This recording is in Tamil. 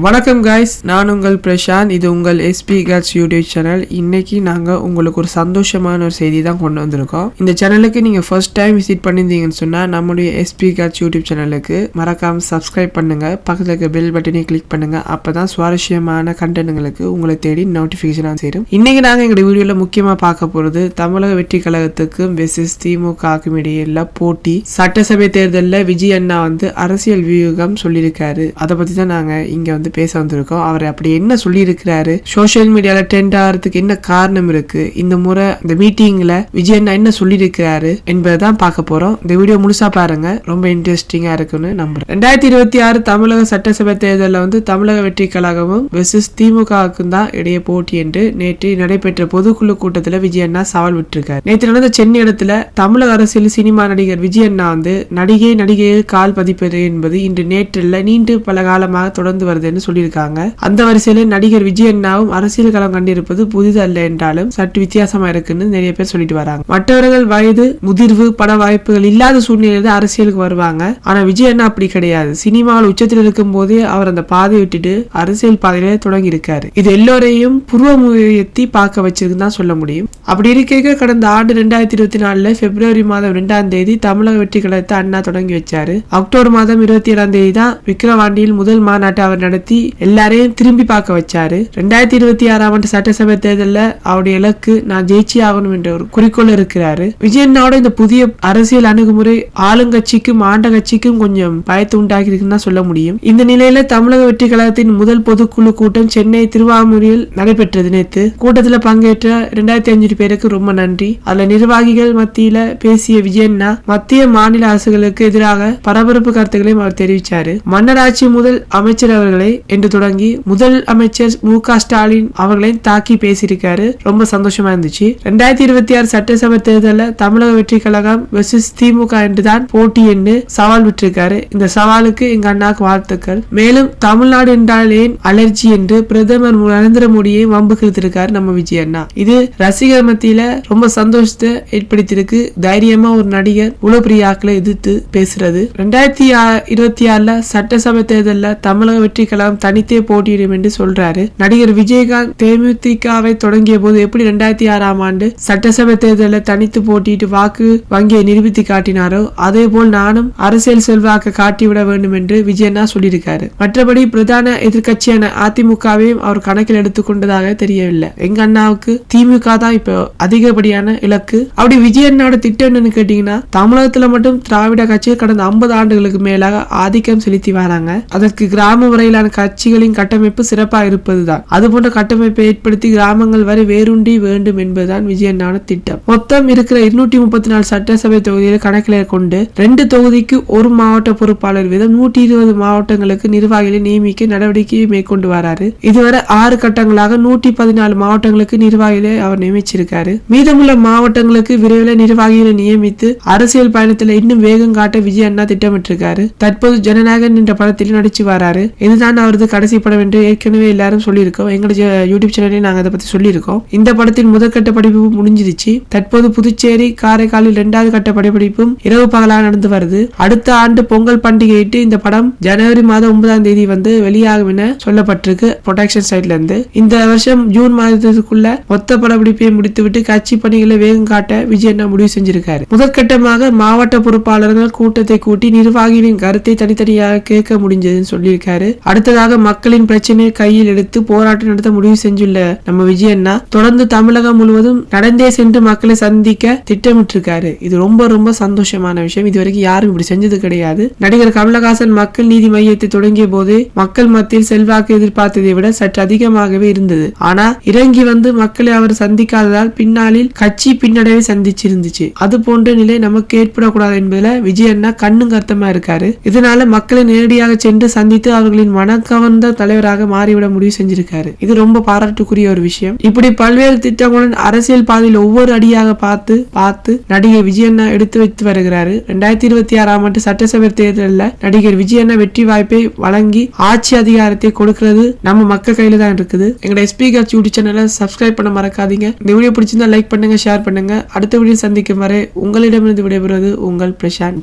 வணக்கம் गाइस, நான் உங்கள் பிரசாந்த். இது உங்கள் எஸ்பி கேட்ஸ் யூடியூப் சேனல். இன்னைக்கு நாங்கள் உங்களுக்கு ஒரு சந்தோஷமான ஒரு செய்தி தான் கொண்டு வந்திருக்கோம். இந்த சேனலுக்கு நீங்கள் ஃபர்ஸ்ட் டைம் விசிட் பண்ணியிருந்தீங்கன்னு சொன்னால் நம்முடைய எஸ்பி கேட்ஸ் யூடியூப் சேனலுக்கு மறக்காமல் சப்ஸ்கிரைப் பண்ணுங்கள். பக்கத்தில் இருக்க பெல் பட்டனையும் கிளிக் பண்ணுங்கள். அப்போ தான் சுவாரஸ்யமான கண்டென்ட்களுக்கு உங்களை தேடி நோட்டிஃபிகேஷனாக சேரும். இன்னைக்கு நாங்கள் எங்களுடைய வீடியோவில் முக்கியமாக பார்க்க போகிறது தமிழக வெற்றி கழகத்துக்கும் வெர்சஸ் திமுகவுக்கும் இடையில போட்டி. சட்டசபை தேர்தலில் விஜய் அண்ணா அரசியல் வியூகம் சொல்லியிருக்காரு. அதை பற்றி தான் நாங்கள் இங்கே பேச வந்திருக்கோம். அவர் அப்படி என்ன சொல்லி இருக்கிறாரு, சோசியல் மீடியால ட்ரெண்ட் ஆகிறதுக்கு என்ன காரணம் இருக்கு, இந்த முறை இந்த மீட்டிங்ல விஜய் அண்ணா என்ன சொல்லி இருக்கிறாரு என்பதான் பார்க்க போறோம். இந்த வீடியோ முழுசா பாருங்க, ரொம்ப இன்ட்ரெஸ்டிங்கா இருக்குன்னு நம்புறேன். 2026 தமிழக சட்டசபை தேர்தலில் தமிழக வெற்றி கழகமும் வெர்சஸ் திமுகவுக்கும் தான் இடையே போட்டி என்று நேற்று நடைபெற்ற பொதுக்குழு கூட்டத்தில் விஜய் அண்ணா சவால் விட்டிருக்காரு. நேற்று நடந்த சென்னை இடத்துல தமிழக அரசியல் சினிமா நடிகர் விஜய் அண்ணா நடிகையை கால் பதிப்பது என்பது இன்று நேற்றில் நீண்டு பல காலமாக தொடர்ந்து வருது சொல்லியிருக்காங்க. அந்த வரிசையில நடிகர் விஜய் அண்ணாவும் அரசியல் களம் கண்டிருப்பது புதிதல்ல என்றாலும் சற்று வித்தியாசமா இருக்குன்னு நிறைய பேர் சொல்லிட்டு வராங்க. மற்றவர்கள் வயது முதிர்வு பட வாய்ப்புகள் இல்லாத சூழ்நிலையில அரசியலுக்கு வருவாங்க. ஆனா விஜய் அண்ணா அப்படி கிடையாது. சினிமாவில் உச்சத்தில் இருக்கும் போதே அவர் அந்த பாதையை விட்டுட்டு அரசியல் பாதையில தொடங்கி இருக்காரு. இது எல்லோரையும் புருவமுயர்த்தி பார்க்க வச்சிருக்குன்னு தான் சொல்ல முடியும். அப்படி இருக்க கடந்த ஆண்டு 2024 பிப்ரவரி மாதம் 2ஆம் தேதி தமிழக வெற்றி கழகத்தை அண்ணா தொடங்கி வச்சாரு. அக்டோபர் மாதம் 27ஆம் தேதி தான் விக்கிரவாண்டியில் முதல் மாநாட்டை அவர் நடத்தி எல்லாரையும் திரும்பி பார்க்க வச்சாரு. 2026 ஆண்டு சட்டசபை தேர்தலில் அவருடைய இலக்கு நான் ஜெயிச்சி ஆகணும் என்ற ஒரு குறிக்கோள் இருக்கிறாரு. விஜய் அண்ணாவோட இந்த புதிய அரசியல் அணுகுமுறை ஆளுங்கட்சிக்கும் ஆண்ட கட்சிக்கும் கொஞ்சம் பயத்தை உண்டாக்கி இருக்குன்னு சொல்ல முடியும். இந்த நிலையில தமிழக வெற்றி கழகத்தின் முதல் பொதுக்குழு கூட்டம் சென்னை திருவாமூரில் நடைபெற்றது. நேற்று கூட்டத்தில் பங்கேற்ற 2500 பேருக்கு ரொம்ப நன்றி. அதுல நிர்வாகிகள் மத்தியில பேசிய விஜய் அண்ணா மத்திய மாநில அரசுகளுக்கு எதிராக பரபரப்பு கருத்துக்களையும் அவர் தெரிவிச்சாரு. மன்னராட்சி முதல் அமைச்சர் அவர்களை என்று தொடங்கி முதல் அமைச்சர் மு.க. ஸ்டாலின் அவர்களையும் தாக்கி பேசியிருக்காரு. ரொம்ப சந்தோஷமா இருந்துச்சு. 2026 சட்டசபை தேர்தலில் தமிழக வெற்றி கழகம் வெர்சஸ் திமுக என்றுதான் போட்டி என்று சவால் விட்டிருக்காரு. இந்த சவாலுக்கு எங்க அண்ணாக்கு வாழ்த்துக்கள். மேலும் தமிழ்நாடு என்றால் ஏன் அலர்ஜி என்று பிரதமர் நரேந்திர மோடியை வம்பு கிழித்திருக்காரு நம்ம விஜய் அண்ணா. இது ரசிகர் மத்தியில ரொம்ப சந்தோஷத்தை ஏற்படுத்தியிருக்கு. தைரியமா ஒரு நடிகர் இவ்வளவு பெரிய ஆக்களை எதிர்த்து பேசுறது. 2026 சட்டசபை தேர்தலில் தமிழக வெற்றி கழகம் தனித்தே போட்டியிடும் என்று சொல்றாரு. நடிகர் விஜயகாந்த் தேமுதிகவை தொடங்கிய போது எப்படி 2006ஆம் ஆண்டு சட்டசபை தேர்தலில் தனித்து போட்டியிட்டு வாக்கு வங்கியை நிரூபித்து காட்டினாரோ அதே போல் நானும் அரசியல் செல்வாக்க காட்டிவிட வேண்டும் என்று விஜய் அண்ணா சொல்லியிருக்காரு. மற்றபடி பிரதான எதிர்கட்சியான அதிமுகவையும் அவர் கணக்கில் எடுத்துக்கொண்டதாக தெரியவில்லை. எங்க அண்ணாவுக்கு திமுக தான் இப்போ அதிகப்படியான இலக்கு. அப்படி விஜய் அண்ணாவோட திட்டம் என்னன்னு கேட்டீங்கன்னா, தமிழகத்துல மட்டும் திராவிட கட்சிகள் கடந்த 50 ஆண்டுகளுக்கு மேலாக ஆதிக்கம் செலுத்தி வராங்க. அதற்கு கிராம வரையிலான கட்சிகளின் கட்டமைப்பு சிறப்பாக இருப்பதுதான். அது போன்ற கட்டமைப்பை ஏற்படுத்தி கிராமங்கள் வரை வேரூண்டி வேண்டும் என்பதுதான் விஜய் அண்ணாவோட திட்டம். மொத்தம் இருக்கிற 234 சட்டசபை தொகுதிகளை கணக்கில் கொண்டு 2 தொகுதிக்கு ஒரு மாவட்ட பொறுப்பாளர் வீதம் 120 மாவட்டங்களுக்கு நிர்வாகிகளை நியமிக்க நடவடிக்கையை மேற்கொண்டு வராரு. இதுவரை 6 கட்டங்களாக 114 மாவட்டங்களுக்கு நிர்வாகிகளை அவர் நியமிச்சிருக்காரு. மீதமுள்ள மாவட்டங்களுக்கு விரைவில் நிர்வாகிகளை நியமித்து அரசியல் பயணத்தில் இன்னும் வேகம் காட்ட விஜய் அண்ணா திட்டமிட்டிருக்காரு. தற்போது ஜனநாயகன் என்ற படத்தில் நடிச்சு வராரு. இதுதான் அவரது கடைசி படம் என்று ஏற்கனவே எல்லாரும் சொல்லியிருக்கோம். எங்களுடைய யூடியூப் சேனலில் நாங்கள் அதை பத்தி சொல்லியிருக்கோம். இந்த படத்தின் முதற்கட்ட படிப்பு முடிஞ்சிருச்சு. தற்போது புதுச்சேரி காரைக்காலில் 2வது கட்ட படப்பிடிப்பும் இரவு பகலாக நடந்து வருது. அடுத்த ஆண்டு பொங்கல் பண்டிகையிட்டு இந்த படம் ஜனவரி மாதம் 9ஆம் தேதி வெளியாகும் என சொல்லப்பட்டிருக்கு ப்ரொடக்ஷன் சைட்ல இருந்து. இந்த வருஷம் ஜூன் மாதத்துக்குள்ள மொத்த படப்பிடிப்பை முடித்துவிட்டு கட்சி பணிகளை வேகம் காட்ட விஜய் அண்ணா முடிவு செஞ்சிருக்காரு. முதற்கட்டமாக மாவட்ட பொறுப்பாளர்கள் கூட்டத்தை கூட்டி நிர்வாகிகளின் கருத்தை தனித்தனியாக கேட்க முடிஞ்சதுன்னு சொல்லியிருக்காரு. அடுத்ததாக மக்களின் பிரச்சனையை கையில் எடுத்து போராட்டம் நடத்த முடிவு செஞ்சுள்ள நம்ம விஜய் அண்ணா தொடர்ந்து தமிழகம் முழுவதும் நடந்தே சென்று மக்களை சந்திக்க திட்டமிட்டிருக்காரு. இது ரொம்ப ரொம்ப சந்தோஷமான விஷயம். இதுவரைக்கும் யாரும் இப்படி செஞ்சது கிடையாது. நடிகர் கமலஹாசன் மக்கள் நீதி மையத்தை தொடங்கிய போது மக்கள் மத்தியில் செல்வாக்கு எதிர்பார்த்ததை விட சற்று அதிகமாகவே இருந்தது. ஆனா இறங்கி மக்களை அவர் சந்திக்காததால் பின்னாளில் கட்சி பின்னடைவை சந்திச்சிருந்துச்சு. அது போன்ற நிலை நமக்கு ஏற்படக்கூடாது என்பதில் விஜய் அண்ணா கண்ணும் கருத்தமா இருக்காரு. இதனால மக்களை நேரடியாக சென்று சந்தித்து அவர்களின் மனக்கவர்ந்த தலைவராக மாறிவிட முடிவு செஞ்சிருக்காரு. இது ரொம்ப பாராட்டுக்குரிய ஒரு விஷயம். இப்படி பல்வேறு திட்டங்களுடன் அரசியல் பாதையில் ஒவ்வொரு அடியாக பார்த்து நடிகர் விஜய் அண்ணா எடுத்து வைத்து வருகிறாரு. 2026ஆம் ஆண்டு சட்டசபை தேர்தலில் நடிகர் விஜய் அண்ணா வெற்றி வாய்ப்பை வழங்கி ஆட்சி அதிகாரத்தை கொடுக்கிறது நம்ம மக்கள் கையில தான் இருக்குது. எங்களோட எஸ்பி கேட்ஸ் யூடியூப் சேனலை சப்ஸ்கிரைப் பண்ண மறக்காதீங்க. இந்த வீடியோ பிடிச்சிருந்தா லைக் பண்ணுங்க, ஷேர் பண்ணுங்க. அடுத்த வீடியோ சந்திக்கும் வரை உங்களிடமிருந்து விடைபெறுவது உங்கள் பிரசாந்த்.